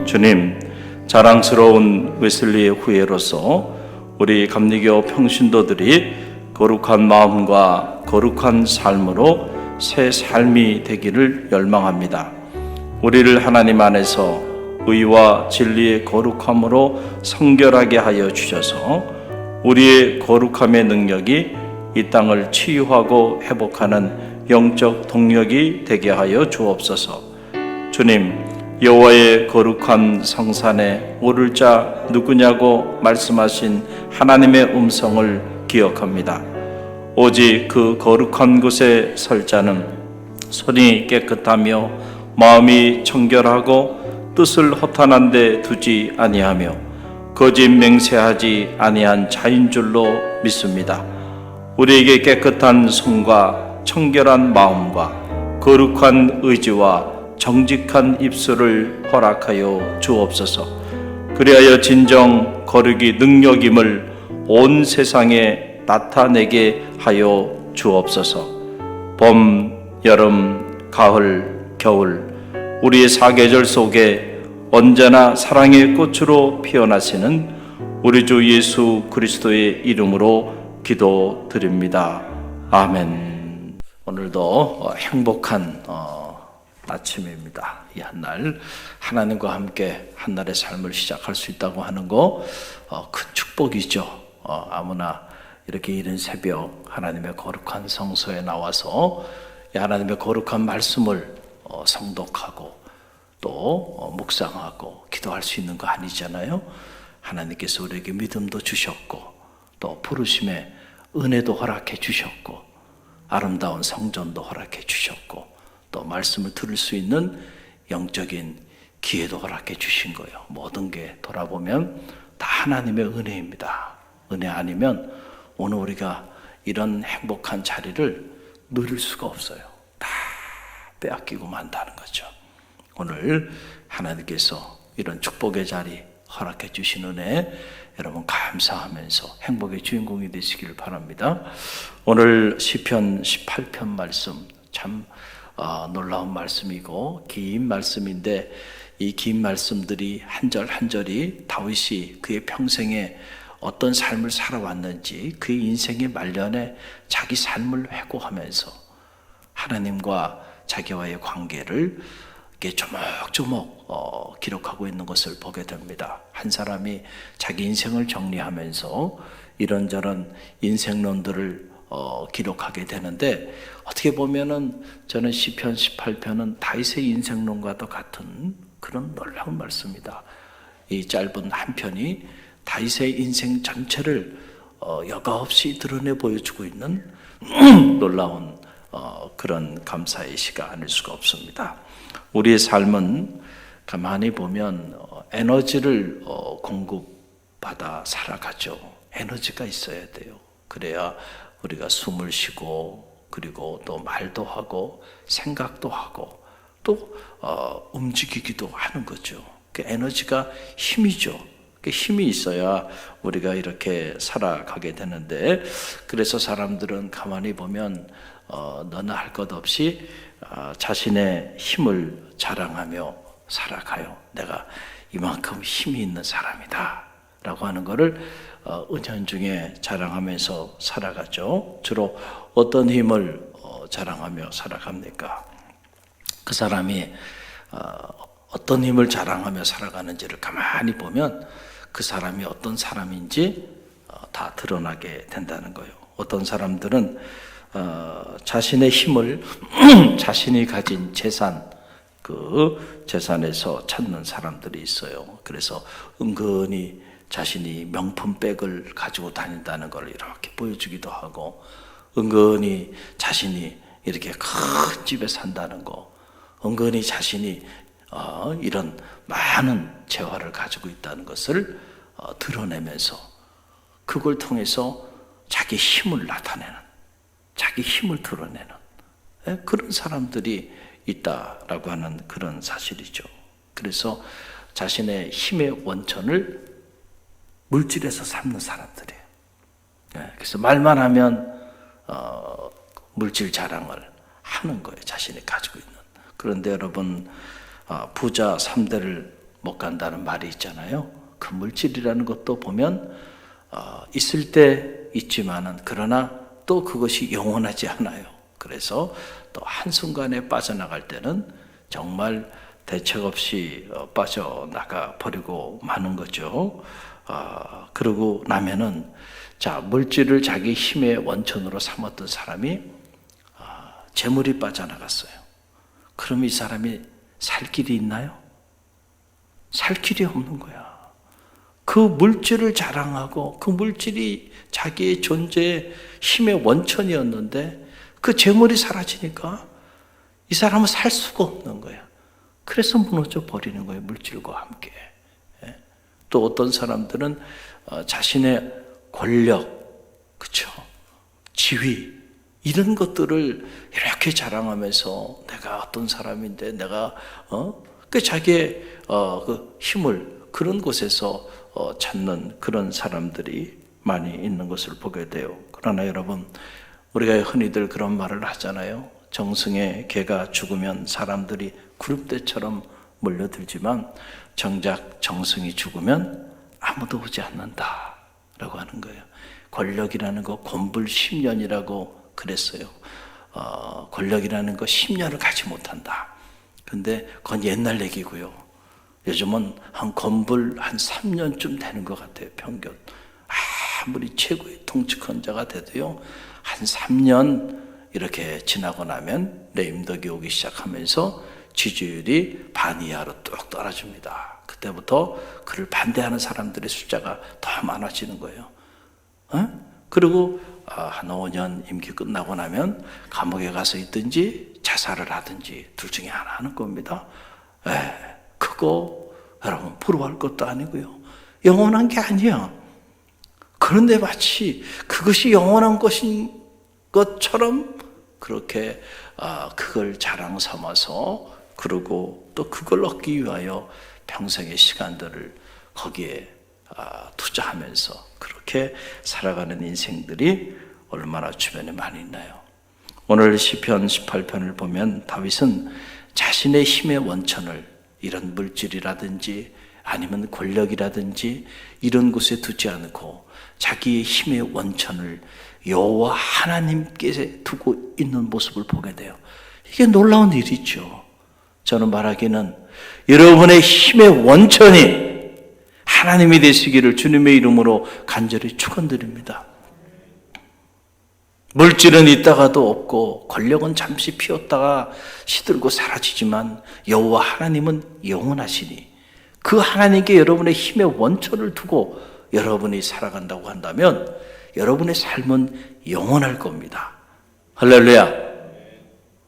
주님, 자랑스러운 웨슬리의 후예로서 우리 감리교 평신도들이 거룩한 마음과 거룩한 삶으로 새 삶이 되기를 열망합니다. 우리를 하나님 안에서 의와 진리의 거룩함으로 성결하게 하여 주셔서 우리의 거룩함의 능력이 이 땅을 치유하고 회복하는 영적 동력이 되게 하여 주옵소서. 주님, 여호와의 거룩한 성산에 오를 자 누구냐고 말씀하신 하나님의 음성을 기억합니다. 오직 그 거룩한 곳에 설 자는 손이 깨끗하며 마음이 청결하고 뜻을 허탄한 데 두지 아니하며 거짓 맹세하지 아니한 자인 줄로 믿습니다. 우리에게 깨끗한 손과 청결한 마음과 거룩한 의지와 정직한 입술을 허락하여 주옵소서. 그리하여 진정 거룩이 능력임을 온 세상에 나타내게 하여 주옵소서. 봄, 여름, 가을, 겨울 우리의 사계절 속에 언제나 사랑의 꽃으로 피어나시는 우리 주 예수 그리스도의 이름으로 기도드립니다. 아멘. 오늘도 행복한 아침입니다. 이 한날 하나님과 함께 한날의 삶을 시작할 수 있다고 하는 거 큰 축복이죠. 아무나 이렇게 이른 새벽 하나님의 거룩한 성소에 나와서 하나님의 거룩한 말씀을 성독하고 또 묵상하고 기도할 수 있는 거 아니잖아요. 하나님께서 우리에게 믿음도 주셨고 또 부르심의 은혜도 허락해 주셨고 아름다운 성전도 허락해 주셨고 또 말씀을 들을 수 있는 영적인 기회도 허락해 주신 거예요. 모든 게 돌아보면 다 하나님의 은혜입니다. 은혜 아니면 오늘 우리가 이런 행복한 자리를 누릴 수가 없어요. 다 빼앗기고 만다는 거죠. 오늘 하나님께서 이런 축복의 자리 허락해 주신 은혜 여러분 감사하면서 행복의 주인공이 되시길 바랍니다. 오늘 시편 18편 말씀 참 놀라운 말씀이고 긴 말씀인데 이 긴 말씀들이 한 절 한 절이 다윗이 그의 평생에 어떤 삶을 살아왔는지 그의 인생의 말년에 자기 삶을 회고하면서 하나님과 자기와의 관계를 이렇게 조목조목 기록하고 있는 것을 보게 됩니다. 한 사람이 자기 인생을 정리하면서 이런저런 인생론들을 기록하게 되는데 어떻게 보면은 저는 시편 18편은 다윗의 인생론과도 같은 그런 놀라운 말씀이다. 이 짧은 한 편이 다윗의 인생 전체를 여과 없이 드러내 보여주고 있는 놀라운 그런 감사의 시가 아닐 수가 없습니다. 우리의 삶은 가만히 보면 에너지를 공급받아 살아가죠. 에너지가 있어야 돼요. 그래야 우리가 숨을 쉬고 그리고 또 말도 하고 생각도 하고 또 움직이기도 하는 거죠. 그 에너지가 힘이죠. 그 힘이 있어야 우리가 이렇게 살아가게 되는데 그래서 사람들은 가만히 보면 너나 할 것 없이 자신의 힘을 자랑하며 살아가요. 내가 이만큼 힘이 있는 사람이다 라고 하는 것을 은연중에 자랑하면서 살아가죠. 주로 어떤 힘을 자랑하며 살아갑니까? 그 사람이 어떤 힘을 자랑하며 살아가는지를 가만히 보면 그 사람이 어떤 사람인지 다 드러나게 된다는 거예요. 어떤 사람들은 자신의 힘을 자신이 가진 재산, 그 재산에서 찾는 사람들이 있어요. 그래서 은근히 자신이 명품백을 가지고 다닌다는 걸 이렇게 보여주기도 하고 은근히 자신이 이렇게 큰 집에 산다는 거, 은근히 자신이 이런 많은 재화를 가지고 있다는 것을 드러내면서 그걸 통해서 자기 힘을 나타내는, 자기 힘을 드러내는 그런 사람들이 있다라고 하는 그런 사실이죠. 그래서 자신의 힘의 원천을 물질에서 삼는 사람들이에요. 그래서 말만 하면 물질 자랑을 하는 거예요. 자신이 가지고 있는. 그런데 여러분 부자 3대를 못 간다는 말이 있잖아요. 그 물질이라는 것도 보면 있을 때 있지만은 그러나 또 그것이 영원하지 않아요. 그래서 또 한순간에 빠져나갈 때는 정말 대책 없이 빠져나가 버리고 마는 거죠. 그러고 나면은 자, 물질을 자기 힘의 원천으로 삼았던 사람이 재물이 빠져나갔어요. 그럼 이 사람이 살 길이 있나요? 살 길이 없는 거야. 그 물질을 자랑하고 그 물질이 자기의 존재의 힘의 원천이었는데 그 재물이 사라지니까 이 사람은 살 수가 없는 거야. 그래서 무너져 버리는 거예요. 물질과 함께. 또 어떤 사람들은 자신의 권력, 그렇죠? 지위 이런 것들을 이렇게 자랑하면서 내가 어떤 사람인데 내가 그 자기의 그 힘을 그런 곳에서 찾는 그런 사람들이 많이 있는 것을 보게 돼요. 그러나 여러분, 우리가 흔히들 그런 말을 하잖아요. 정승의 개가 죽으면 사람들이 구름대처럼 몰려들지만 정작 정승이 죽으면 아무도 오지 않는다 라고 하는 거예요. 권력이라는 거 곤불 10년이라고 그랬어요. 권력이라는 거 10년을 가지 못한다. 근데 그건 옛날 얘기고요. 요즘은 한 건불 한 3년쯤 되는 것 같아요. 평균. 아무리 최고의 통치권자가 돼도요. 한 3년 이렇게 지나고 나면 레임덕이 오기 시작하면서 지지율이 반 이하로 뚝 떨어집니다. 그때부터 그를 반대하는 사람들의 숫자가 더 많아지는 거예요. 그리고 한 5년 임기 끝나고 나면 감옥에 가서 있든지 자살을 하든지 둘 중에 하나 하는 겁니다. 그거 여러분 부러워할 것도 아니고요. 영원한 게 아니야. 그런데 마치 그것이 영원한 것인 것처럼 그렇게 그걸 자랑 삼아서 그러고 또 그걸 얻기 위하여 평생의 시간들을 거기에 투자하면서 그렇게 살아가는 인생들이 얼마나 주변에 많이 있나요? 오늘 시편 18편을 보면 다윗은 자신의 힘의 원천을 이런 물질이라든지 아니면 권력이라든지 이런 곳에 두지 않고 자기의 힘의 원천을 여호와 하나님께 두고 있는 모습을 보게 돼요. 이게 놀라운 일이죠. 저는 말하기는 여러분의 힘의 원천이 하나님이 되시기를 주님의 이름으로 간절히 축원드립니다. 물질은 있다가도 없고 권력은 잠시 피었다가 시들고 사라지지만 여호와 하나님은 영원하시니 그 하나님께 여러분의 힘의 원천을 두고 여러분이 살아간다고 한다면 여러분의 삶은 영원할 겁니다. 할렐루야.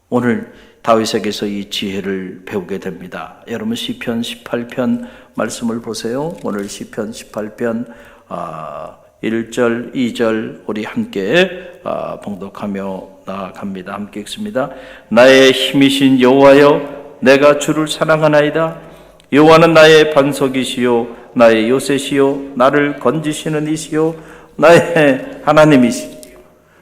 오늘 다윗에게서 이 지혜를 배우게 됩니다. 여러분 시편 18편 말씀을 보세요. 오늘 시편 18편 1절, 2절 우리 함께 봉독하며 나아갑니다. 함께 읽습니다. 나의 힘이신 여호와여, 내가 주를 사랑하나이다. 여호와는 나의 반석이시요 나의 요새시요 나를 건지시는 이시요 나의 하나님이시요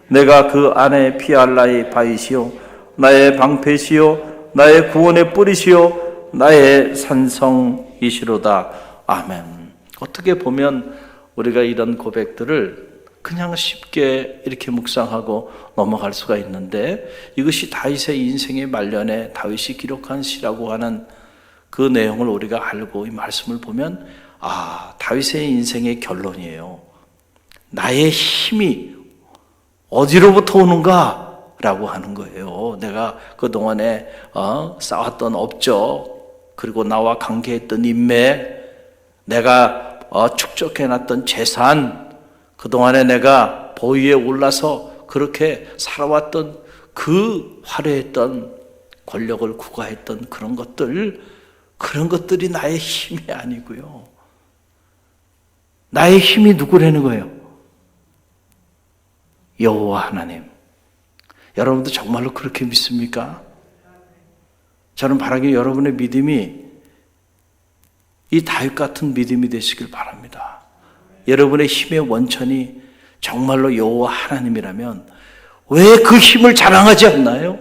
내가 그 안에 피할 나의 바위시요 나의 방패시요 나의 구원의 뿌리시요 나의 산성이시로다. 아멘. 어떻게 보면 우리가 이런 고백들을 그냥 쉽게 이렇게 묵상하고 넘어갈 수가 있는데 이것이 다윗의 인생의 말년에 다윗이 기록한 시라고 하는 그 내용을 우리가 알고 이 말씀을 보면 다윗의 인생의 결론이에요. 나의 힘이 어디로부터 오는가? 라고 하는 거예요. 내가 그동안에 쌓았던 업적, 그리고 나와 관계했던 인맥, 내가 축적해놨던 재산, 그동안에 내가 보위에 올라서 그렇게 살아왔던 그 화려했던 권력을 구가했던 그런 것들이 나의 힘이 아니고요. 나의 힘이 누구라는 거예요? 여호와 하나님. 여러분도 정말로 그렇게 믿습니까? 저는 바라기 여러분의 믿음이 이 다윗 같은 믿음이 되시길 바랍니다. 여러분의 힘의 원천이 정말로 여호와 하나님이라면 왜 그 힘을 자랑하지 않나요?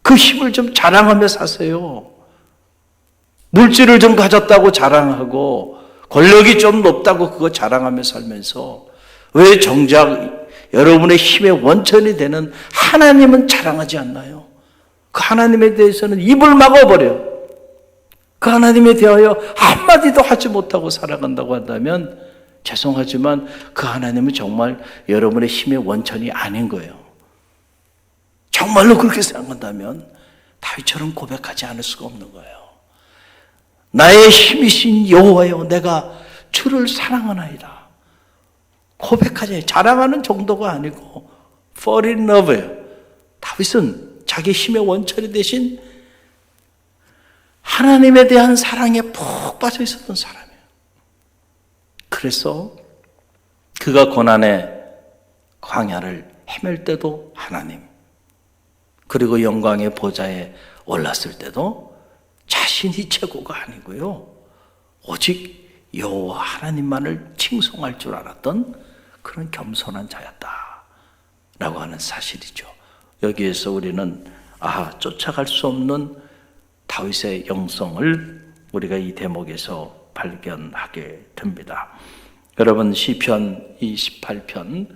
그 힘을 좀 자랑하며 사세요. 물질을 좀 가졌다고 자랑하고 권력이 좀 높다고 그거 자랑하며 살면서 왜 정작 여러분의 힘의 원천이 되는 하나님은 자랑하지 않나요? 그 하나님에 대해서는 입을 막아버려. 그 하나님에 대하여 한마디도 하지 못하고 살아간다고 한다면 죄송하지만 그 하나님은 정말 여러분의 힘의 원천이 아닌 거예요. 정말로 그렇게 생각한다면 다윗처럼 고백하지 않을 수가 없는 거예요. 나의 힘이신 여호와여, 내가 주를 사랑하나이다. 고백하지, 자랑하는 정도가 아니고 fall in love예요. 다윗은 자기 힘의 원천이 되신 하나님에 대한 사랑에 푹 빠져 있었던 사람이에요. 그래서 그가 고난의 광야를 헤맬 때도 하나님, 그리고 영광의 보좌에 올랐을 때도 자신이 최고가 아니고요, 오직 여호와 하나님만을 칭송할 줄 알았던 그런 겸손한 자였다라고 하는 사실이죠. 여기에서 우리는 쫓아갈 수 없는 다윗의 영성을 우리가 이 대목에서 발견하게 됩니다. 여러분, 시편 이 18편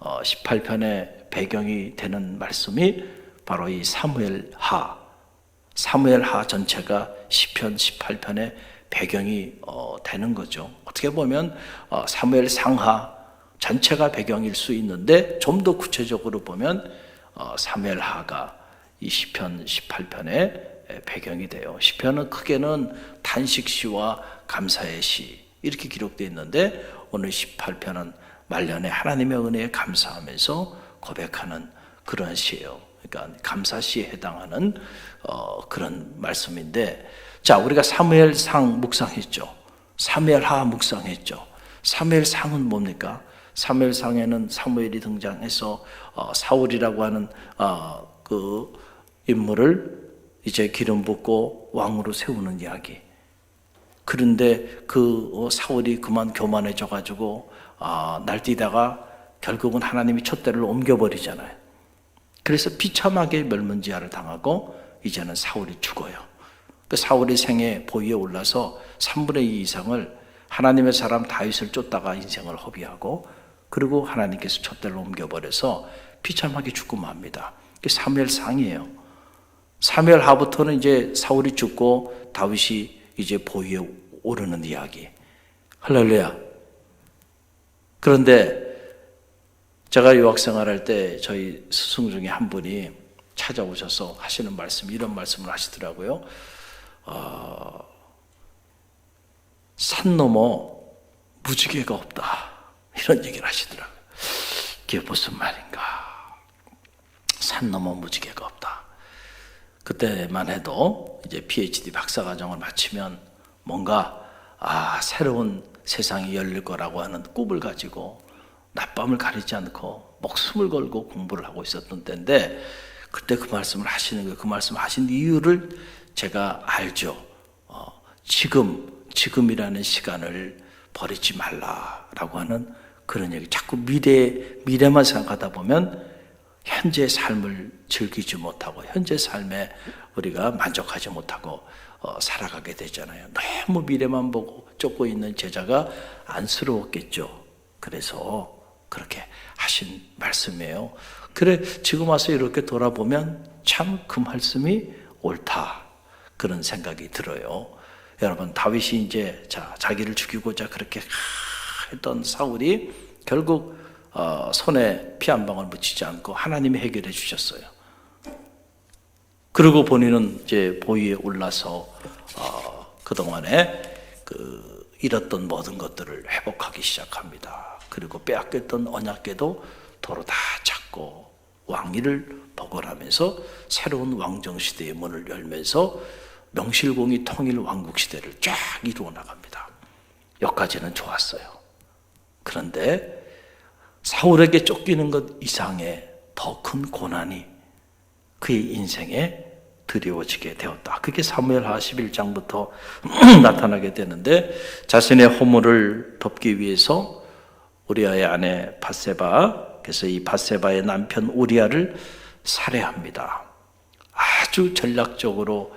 18편의 배경이 되는 말씀이 바로 이 사무엘하 전체가 시편 18편의 배경이 되는 거죠. 어떻게 보면 사무엘 상하 전체가 배경일 수 있는데 좀 더 구체적으로 보면 사무엘하가 이 시편 18편의 배경이 돼요. 시편은 크게는 단식시와 감사의 시 이렇게 기록되어 있는데 오늘 18편은 말년에 하나님의 은혜에 감사하면서 고백하는 그런 시예요. 그러니까 감사시에 해당하는 그런 말씀인데, 자, 우리가 사무엘상 묵상했죠. 사무엘하 묵상했죠. 사무엘상은 뭡니까? 사무엘상에는 사무엘이 등장해서 사울이라고 하는 그 인물을 이제 기름 붓고 왕으로 세우는 이야기. 그런데 그 사울이 그만 교만해져 가지고 날뛰다가 결국은 하나님이 촛대를 옮겨버리잖아요. 그래서 비참하게 멸문지하를 당하고 이제는 사울이 죽어요. 그 사울이 생애 보위에 올라서 3분의 2 이상을 하나님의 사람 다윗을 쫓다가 인생을 허비하고, 그리고 하나님께서 촛대를 옮겨버려서 비참하게 죽고 맙니다. 그게 사무엘상이에요. 사무엘하부터는 이제 사울이 죽고 다윗이 이제 보위에 오르는 이야기. 할렐루야. 그런데 제가 유학생활할 때 저희 스승 중에 한 분이 찾아오셔서 하시는 말씀, 이런 말씀을 하시더라고요. 산 넘어 무지개가 없다, 이런 얘기를 하시더라고요. 그게 무슨 말인가? 산 넘어 무지개가 없다. 그때만 해도 이제 PhD 박사과정을 마치면 뭔가 새로운 세상이 열릴 거라고 하는 꿈을 가지고 낮밤을 가리지 않고 목숨을 걸고 공부를 하고 있었던 때인데, 그때 그 말씀을 하시는 거예요. 그 말씀 하신 이유를 제가 알죠. 지금이라는 시간을 버리지 말라라고 하는 그런 얘기. 자꾸 미래만 생각하다 보면 현재 삶을 즐기지 못하고 현재 삶에 우리가 만족하지 못하고 살아가게 되잖아요. 너무 미래만 보고 쫓고 있는 제자가 안쓰러웠겠죠. 그래서 그렇게 하신 말씀이에요. 그래, 지금 와서 이렇게 돌아보면 참 그 말씀이 옳다, 그런 생각이 들어요. 여러분, 다윗이 이제 자기를 죽이고자 그렇게 했던 사울이 결국 손에 피 한 방울 묻히지 않고 하나님이 해결해 주셨어요. 그리고 본인은 이제 보위에 올라서 그동안에 잃었던 모든 것들을 회복하기 시작합니다. 그리고 빼앗겼던 언약궤도 도로 다 찾고 왕위를 복원하면서 새로운 왕정시대의 문을 열면서 명실공히 통일 왕국시대를 쫙 이루어 나갑니다. 여기까지는 좋았어요. 그런데 사울에게 쫓기는 것 이상의 더 큰 고난이 그의 인생에 드리워지게 되었다. 그게 사무엘하 11장부터 나타나게 되는데, 자신의 허물을 덮기 위해서 우리아의 아내 밧세바, 그래서 이 밧세바의 남편 우리아를 살해합니다. 아주 전략적으로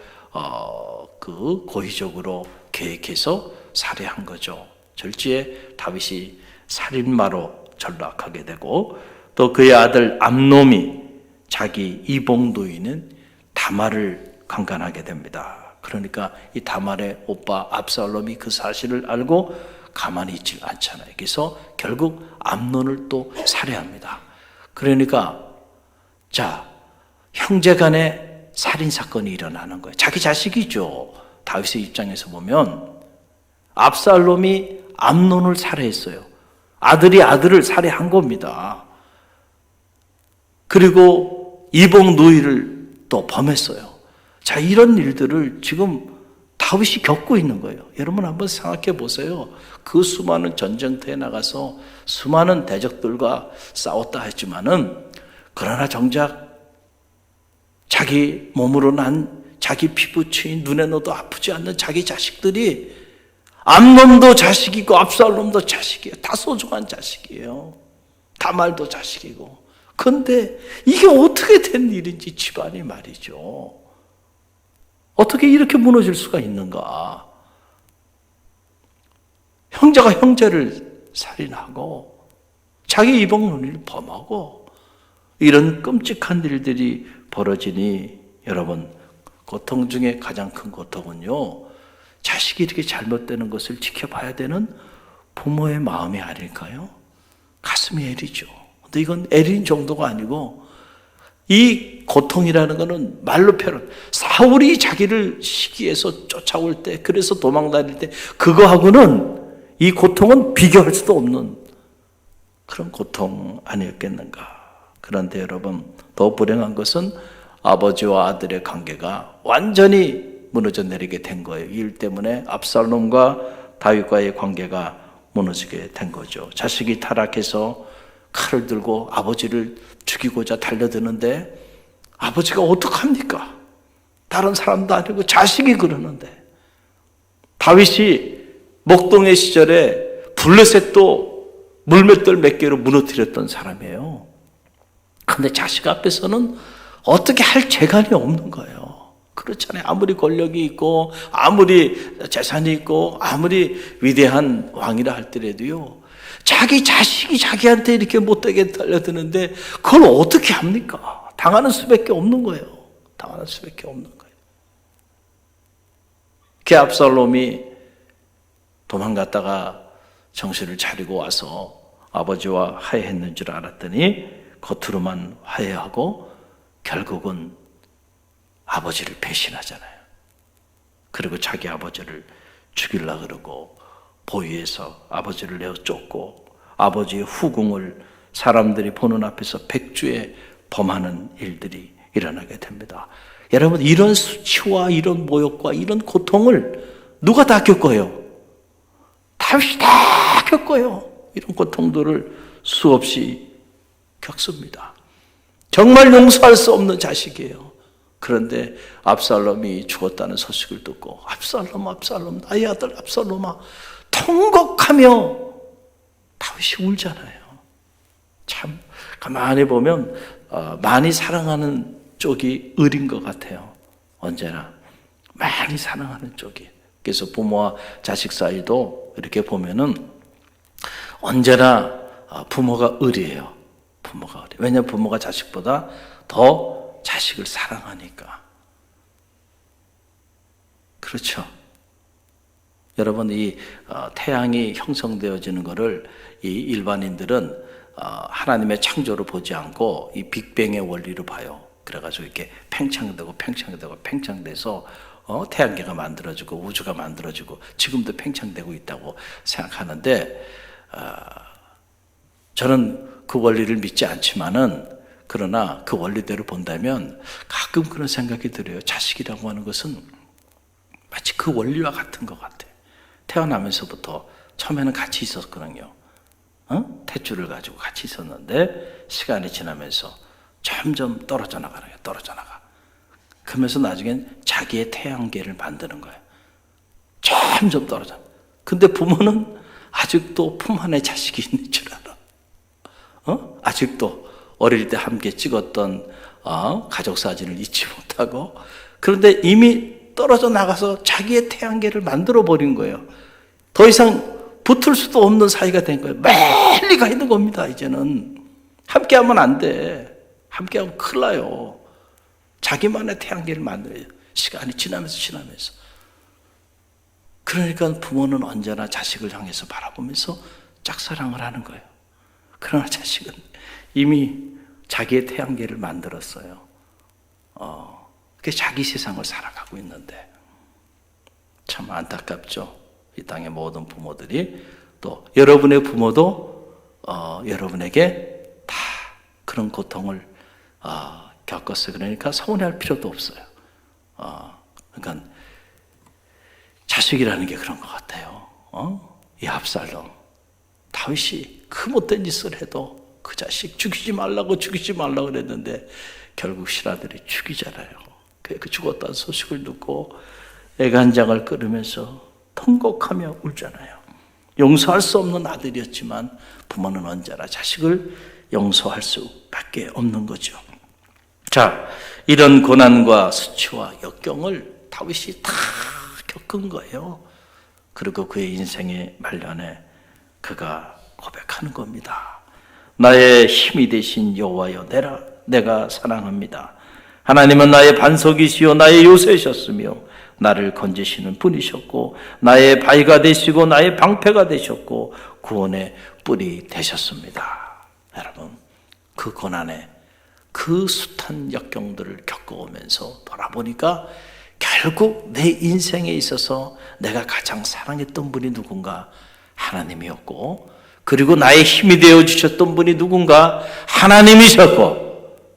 그 고의적으로 계획해서 살해한 거죠. 절지에 다윗이 살인마로 전락하게 되고, 또 그의 아들 암놈이 자기 이복 노인은 다말을 강간하게 됩니다. 그러니까 이 다말의 오빠 압살롬이 그 사실을 알고 가만히 있지 않잖아요. 그래서 결국 암논을 또 살해합니다. 그러니까 자, 형제 간에 살인사건이 일어나는 거예요. 자기 자식이죠. 다윗의 입장에서 보면 압살롬이 암논을 살해했어요. 아들이 아들을 살해한 겁니다. 그리고 이복 노이를 또 범했어요. 자, 이런 일들을 지금 다윗이 겪고 있는 거예요. 여러분 한번 생각해 보세요. 그 수많은 전쟁터에 나가서 수많은 대적들과 싸웠다 했지만은, 그러나 정작 자기 몸으로 난 자기 피부 치인 눈에 넣어도 아프지 않는 자기 자식들이, 암논도 자식이고 압살롬도 자식이에요. 다 소중한 자식이에요. 다말도 자식이고. 그런데 이게 어떻게 된 일인지 집안이 말이죠. 어떻게 이렇게 무너질 수가 있는가? 형제가 형제를 살인하고 자기 이복 노인을 범하고 이런 끔찍한 일들이 벌어지니, 여러분, 고통 중에 가장 큰 고통은요, 자식이 이렇게 잘못되는 것을 지켜봐야 되는 부모의 마음이 아닐까요? 가슴이 애리죠. 근데 이건 애린 정도가 아니고, 이 고통이라는 것은 말로 표현, 사울이 자기를 시기해서 쫓아올 때, 그래서 도망 다닐 때 그거하고는 이 고통은 비교할 수도 없는 그런 고통 아니었겠는가. 그런데 여러분, 더 불행한 것은 아버지와 아들의 관계가 완전히 무너져 내리게 된 거예요. 이 일 때문에 압살롬과 다윗과의 관계가 무너지게 된 거죠. 자식이 타락해서 칼을 들고 아버지를 죽이고자 달려드는데 아버지가 어떡합니까? 다른 사람도 아니고 자식이 그러는데. 다윗이 목동의 시절에 블레셋도 물맷돌 몇 개로 무너뜨렸던 사람이에요. 그런데 자식 앞에서는 어떻게 할 재간이 없는 거예요. 그렇잖아요. 아무리 권력이 있고 아무리 재산이 있고 아무리 위대한 왕이라 할지라도요, 자기 자식이 자기한테 이렇게 못되게 달려드는데 그걸 어떻게 합니까? 당하는 수밖에 없는 거예요. 당하는 수밖에 없는 거예요. 그 압살롬이 도망갔다가 정신을 차리고 와서 아버지와 화해했는 줄 알았더니 겉으로만 화해하고 결국은 아버지를 배신하잖아요. 그리고 자기 아버지를 죽이려고 그러고 보위에서 아버지를 내어 쫓고 아버지의 후궁을 사람들이 보는 앞에서 백주에 범하는 일들이 일어나게 됩니다. 여러분, 이런 수치와 이런 모욕과 이런 고통을 누가 다 겪어요? 다윗이 다 겪어요. 이런 고통들을 수없이 겪습니다. 정말 용서할 수 없는 자식이에요. 그런데 압살롬이 죽었다는 소식을 듣고 압살롬, 나의 아들 압살롬아, 통곡하며 다윗이 울잖아요. 참 가만히 보면 많이 사랑하는 쪽이 을인 것 같아요. 언제나 많이 사랑하는 쪽이. 그래서 부모와 자식 사이도 이렇게 보면은 언제나 부모가 을이에요. 부모가 을이에요. 왜냐하면 부모가 자식보다 더 자식을 사랑하니까. 그렇죠. 여러분, 이 태양이 형성되어지는 것을 이 일반인들은 하나님의 창조를 보지 않고 이 빅뱅의 원리로 봐요. 그래가지고 이렇게 팽창돼서 태양계가 만들어지고 우주가 만들어지고 지금도 팽창되고 있다고 생각하는데, 저는 그 원리를 믿지 않지만은, 그러나 그 원리대로 본다면 가끔 그런 생각이 들어요. 자식이라고 하는 것은 마치 그 원리와 같은 것 같아요. 태어나면서부터 처음에는 같이 있었거든요. 탯줄을 가지고 같이 있었는데 시간이 지나면서 점점 떨어져 나가. 그러면서 나중엔 자기의 태양계를 만드는 거예요. 점점 떨어져. 근데 부모는 아직도 품 안에 자식이 있는 줄 알아. 아직도 어릴 때 함께 찍었던 가족 사진을 잊지 못하고, 그런데 이미 떨어져 나가서 자기의 태양계를 만들어 버린 거예요. 더 이상 붙을 수도 없는 사이가 된 거예요. 멀리 가 있는 겁니다. 이제는 함께하면 안 돼. 함께하면 큰일 나요. 자기만의 태양계를 만들어요. 시간이 지나면서. 그러니까 부모는 언제나 자식을 향해서 바라보면서 짝사랑을 하는 거예요. 그러나 자식은 이미 자기의 태양계를 만들었어요. 그게 자기 세상을 살아가고 있는데 참 안타깝죠. 이 땅의 모든 부모들이, 또 여러분의 부모도 여러분에게 다 그런 고통을 겪었어요. 그러니까 서운해할 필요도 없어요. 그러니까 자식이라는 게 그런 것 같아요. 이 압살롬, 다윗이 그 못된 짓을 해도 그 자식 죽이지 말라고 그랬는데 결국 신하들이 죽이잖아요. 그 죽었다는 소식을 듣고 애간장을 끓이면서 통곡하며 울잖아요. 용서할 수 없는 아들이었지만 부모는 언제나 자식을 용서할 수밖에 없는 거죠. 자, 이런 고난과 수치와 역경을 다윗이 다 겪은 거예요. 그리고 그의 인생의 말년에 그가 고백하는 겁니다. 나의 힘이 되신 여호와여, 내가 사랑합니다. 하나님은 나의 반석이시요 나의 요새셨으며 나를 건지시는 분이셨고 나의 바위가 되시고 나의 방패가 되셨고 구원의 뿔이 되셨습니다. 여러분, 그 고난에 그 숱한 역경들을 겪어오면서 돌아보니까 결국 내 인생에 있어서 내가 가장 사랑했던 분이 누군가? 하나님이었고, 그리고 나의 힘이 되어주셨던 분이 누군가? 하나님이셨고,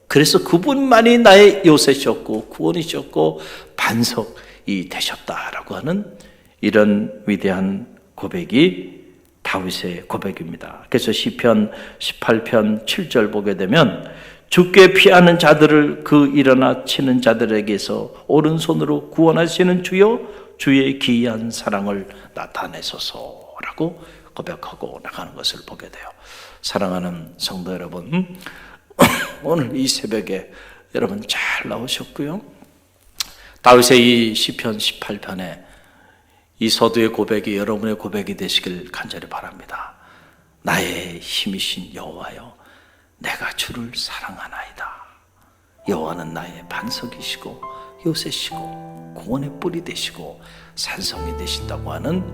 그래서 그분만이 나의 요새셨고 구원이셨고 반석이 되셨다라고 하는 이런 위대한 고백이 다윗의 고백입니다. 그래서 시편 18편 7절 보게 되면 주께 피하는 자들을 그 일어나 치는 자들에게서 오른손으로 구원하시는 주여, 주의 기이한 사랑을 나타내소서라고 고백하고 나가는 것을 보게 돼요. 사랑하는 성도 여러분, 오늘 이 새벽에 여러분 잘 나오셨고요. 다윗의 이 시편 18편에 이 서두의 고백이 여러분의 고백이 되시길 간절히 바랍니다. 나의 힘이신 여호와여, 내가 주를 사랑하나이다. 여호와는 나의 반석이시고 요새시고 구원의 뿔이 되시고 산성이 되신다고 하는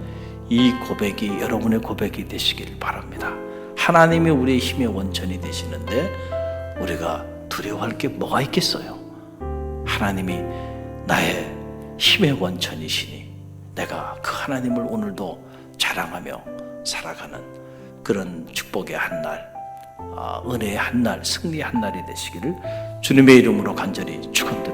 이 고백이 여러분의 고백이 되시길 바랍니다. 하나님이 우리의 힘의 원천이 되시는데 우리가 두려워할 게 뭐가 있겠어요? 하나님이 나의 힘의 원천이시니 내가 그 하나님을 오늘도 자랑하며 살아가는 그런 축복의 한 날, 은혜의 한 날, 승리의 한 날이 되시기를 주님의 이름으로 간절히 축원드립니다.